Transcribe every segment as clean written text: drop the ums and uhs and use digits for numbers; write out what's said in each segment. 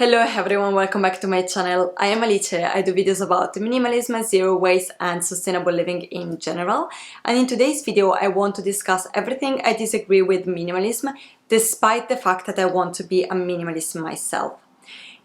Hello everyone, welcome back to my channel. I am Alice. I do videos about minimalism, zero waste and sustainable living in general. And in today's video I want to discuss everything I disagree with minimalism, despite the fact that I want to be a minimalist myself.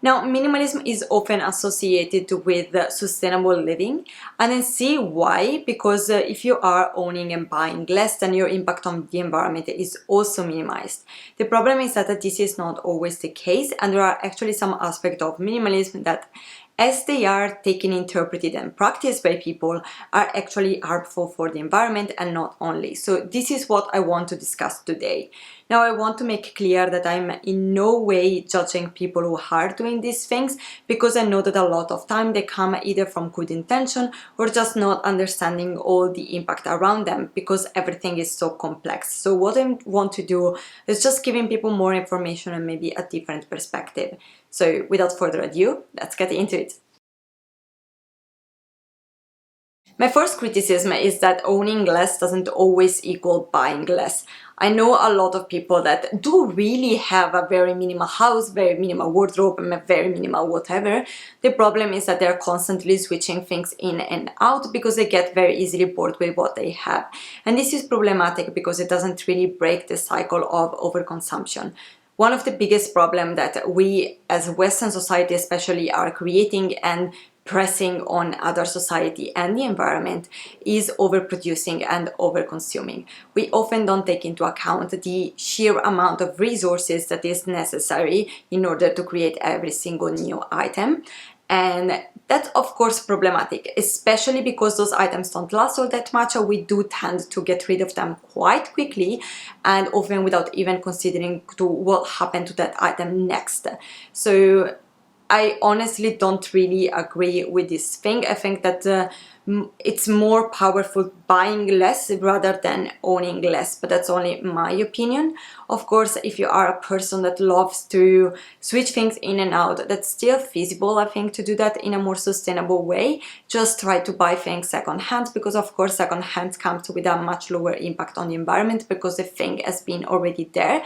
Now, minimalism is often associated with sustainable living, and I see why, because if you are owning and buying less, then your impact on the environment is also minimized. The problem is that this is not always the case, and there are actually some aspects of minimalism that, as they are taken, interpreted and practiced by people, are actually harmful for the environment and not only. So this is what I want to discuss today. Now, I want to make clear that I'm in no way judging people who are doing these things, because I know that a lot of time they come either from good intention or just not understanding all the impact around them, because everything is so complex. So what I want to do is just giving people more information and maybe a different perspective. So without further ado, let's get into it. My first criticism is that owning less doesn't always equal buying less. I know a lot of people that do really have a very minimal house, very minimal wardrobe, and a very minimal whatever. The problem is that they're constantly switching things in and out because they get very easily bored with what they have. And this is problematic because it doesn't really break the cycle of overconsumption. One of the biggest problems that we as Western society especially are creating and pressing on other society and the environment is overproducing and overconsuming. We often don't take into account the sheer amount of resources that is necessary in order to create every single new item. And that's of course problematic, especially because those items don't last all that much, or we do tend to get rid of them quite quickly and often without even considering to what happened to that item next. So I honestly don't really agree with this thing. I think that it's more powerful buying less rather than owning less, but that's only my opinion. Of course, if you are a person that loves to switch things in and out, that's still feasible, I think, to do that in a more sustainable way. Just try to buy things second-hand, because of course second-hand comes with a much lower impact on the environment because the thing has been already there.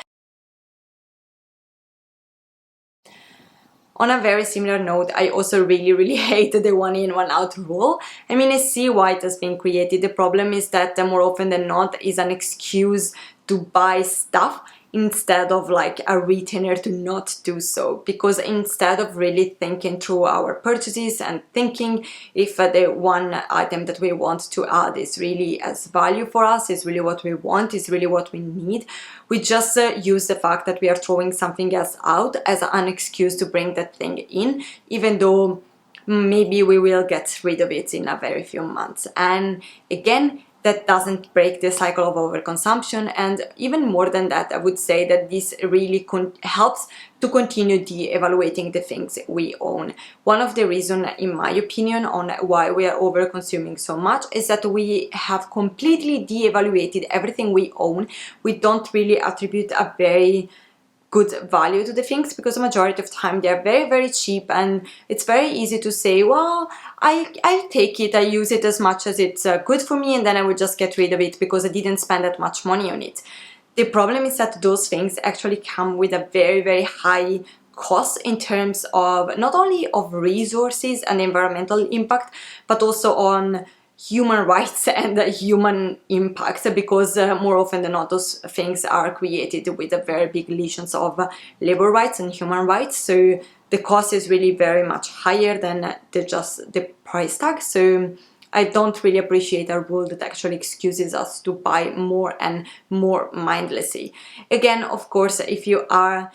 On a very similar note, I also really hate the one in, one out rule. I mean, I see why it has been created. The problem is that more often than not is an excuse to buy stuff instead of like a retainer to not do so, because instead of really thinking through our purchases and thinking if the one item that we want to add is really as value for us, is really what we want, is really what we need, we just use the fact that we are throwing something else out as an excuse to bring that thing in, even though maybe we will get rid of it in a very few months. And again, that doesn't break the cycle of overconsumption, and even more than that, I would say that this really helps to continue de-evaluating the things we own. One of the reasons, in my opinion, on why we are over-consuming so much is that we have completely de-evaluated everything we own. We don't really attribute a very good value to the things, because the majority of time they are very cheap, and it's very easy to say, well, I take it, I use it as much as it's good for me, and then I will just get rid of it because I didn't spend that much money on it. The problem is that those things actually come with a very high cost in terms of not only of resources and environmental impact, but also on human rights and human impact, because more often than not those things are created with a very big lesions of labor rights and human rights. So the cost is really very much higher than just the price tag. So I don't really appreciate a rule that actually excuses us to buy more and more mindlessly. Again, of course, if you are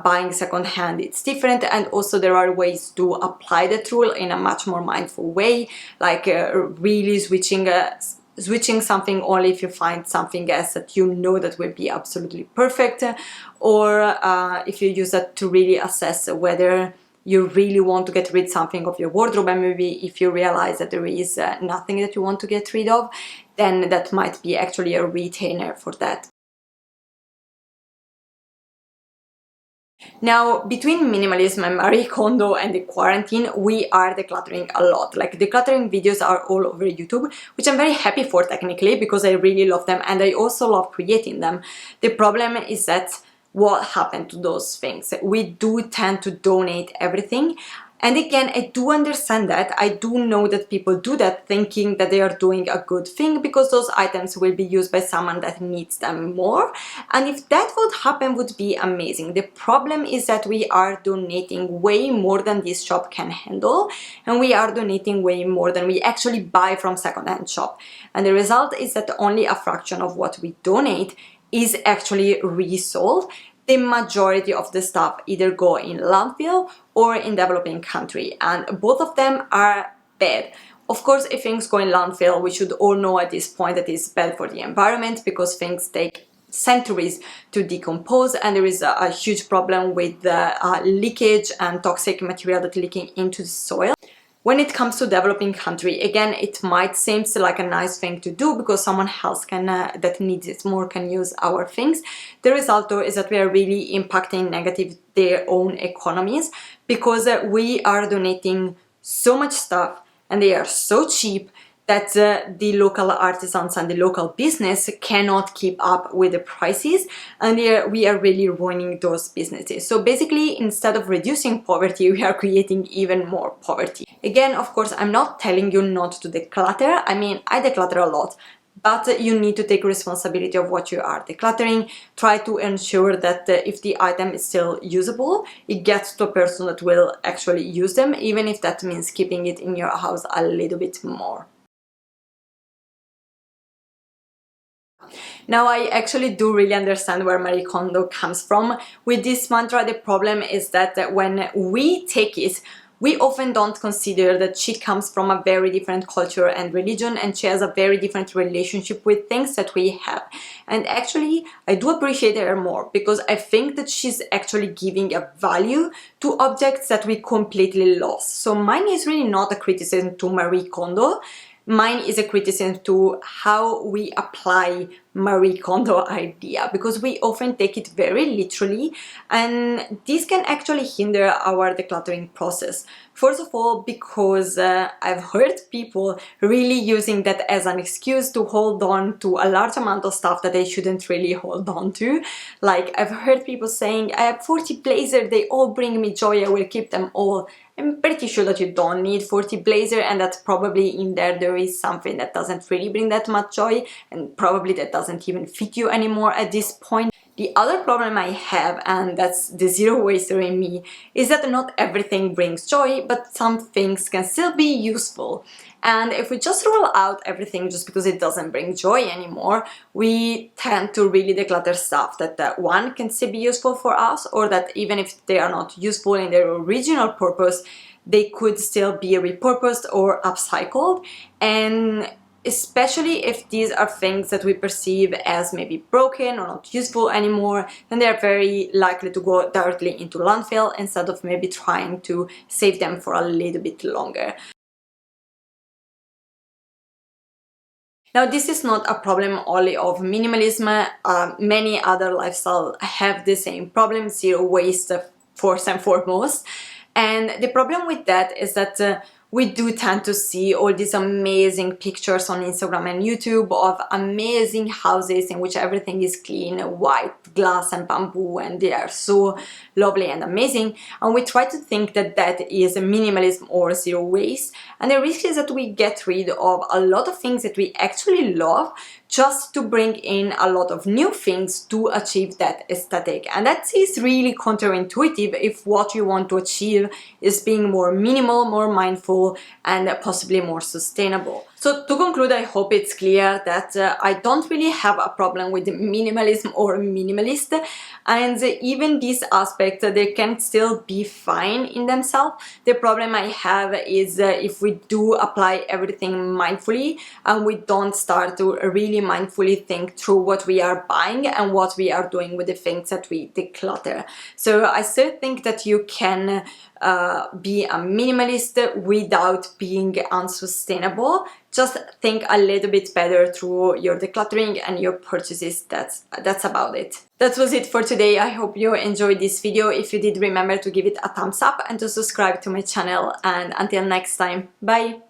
buying second-hand, it's different, and also there are ways to apply that rule in a much more mindful way, like really switching something only if you find something else that you know that will be absolutely perfect, or if you use that to really assess whether you really want to get rid something of your wardrobe, and maybe if you realize that there is nothing that you want to get rid of, then that might be actually a retainer for that. Now, between minimalism and Marie Kondo and the quarantine, we are decluttering a lot. Like, decluttering videos are all over YouTube, which I'm very happy for technically, because I really love them and I also love creating them. The problem is that what happened to those things. We do tend to donate everything. And again, I do understand that. I do know that people do that thinking that they are doing a good thing because those items will be used by someone that needs them more. And if that would happen, would be amazing. The problem is that we are donating way more than this shop can handle, and we are donating way more than we actually buy from secondhand shop. And the result is that only a fraction of what we donate is actually resold. The majority of the stuff either go in landfill or in developing country, and both of them are bad. Of course, if things go in landfill, we should all know at this point that it's bad for the environment because things take centuries to decompose, and there is a huge problem with the leakage and toxic material that leaking into the soil. When it comes to developing country, again, it might seem like a nice thing to do because someone else can that needs it more can use our things. The result, though, is that we are really impacting negative their own economies because we are donating so much stuff and they are so cheap that the local artisans and the local business cannot keep up with the prices, and we are really ruining those businesses. So basically, instead of reducing poverty, we are creating even more poverty. Again, of course, I'm not telling you not to declutter. I mean, I declutter a lot, but you need to take responsibility of what you are decluttering. Try to ensure that if the item is still usable, it gets to a person that will actually use them, even if that means keeping it in your house a little bit more. Now, I actually do really understand where Marie Kondo comes from. With this mantra, the problem is that when we take it, we often don't consider that she comes from a very different culture and religion, and she has a very different relationship with things that we have. And actually, I do appreciate her more because I think that she's actually giving a value to objects that we completely lost. So mine is really not a criticism to Marie Kondo. Mine is a criticism to how we apply Marie Kondo idea, because we often take it very literally, and this can actually hinder our decluttering process. First of all, because I've heard people really using that as an excuse to hold on to a large amount of stuff that they shouldn't really hold on to. Like, I've heard people saying, I have 40 blazers, they all bring me joy, I will keep them all. I'm pretty sure that you don't need 40 blazers, and that probably in there is something that doesn't really bring that much joy, and probably that doesn't even fit you anymore at this point. The other problem I have, and that's the zero waster in me, is that not everything brings joy, but some things can still be useful. And if we just rule out everything just because it doesn't bring joy anymore, we tend to really declutter stuff that one can still be useful for us, or that even if they are not useful in their original purpose, they could still be repurposed or upcycled. And especially if these are things that we perceive as maybe broken or not useful anymore, then they're very likely to go directly into landfill instead of maybe trying to save them for a little bit longer. Now, this is not a problem only of minimalism. Many other lifestyles have the same problem, zero waste first and foremost. And the problem with that is that we do tend to see all these amazing pictures on Instagram and YouTube of amazing houses in which everything is clean, white glass and bamboo, and they are so lovely and amazing. And we try to think that that is minimalism or zero waste. And the risk is that we get rid of a lot of things that we actually love just to bring in a lot of new things to achieve that aesthetic. And that is really counterintuitive if what you want to achieve is being more minimal, more mindful, and possibly more sustainable. So to conclude, I hope it's clear that I don't really have a problem with minimalism or minimalist, and even these aspects, they can still be fine in themselves. The problem I have is if we do apply everything mindfully and we don't start to really mindfully think through what we are buying and what we are doing with the things that we declutter. So I still think that you can be a minimalist without being unsustainable. Just think a little bit better through your decluttering and your purchases. That's about it. That was it for today. I hope you enjoyed this video. If you did, remember to give it a thumbs up and to subscribe to my channel. And until next time, bye!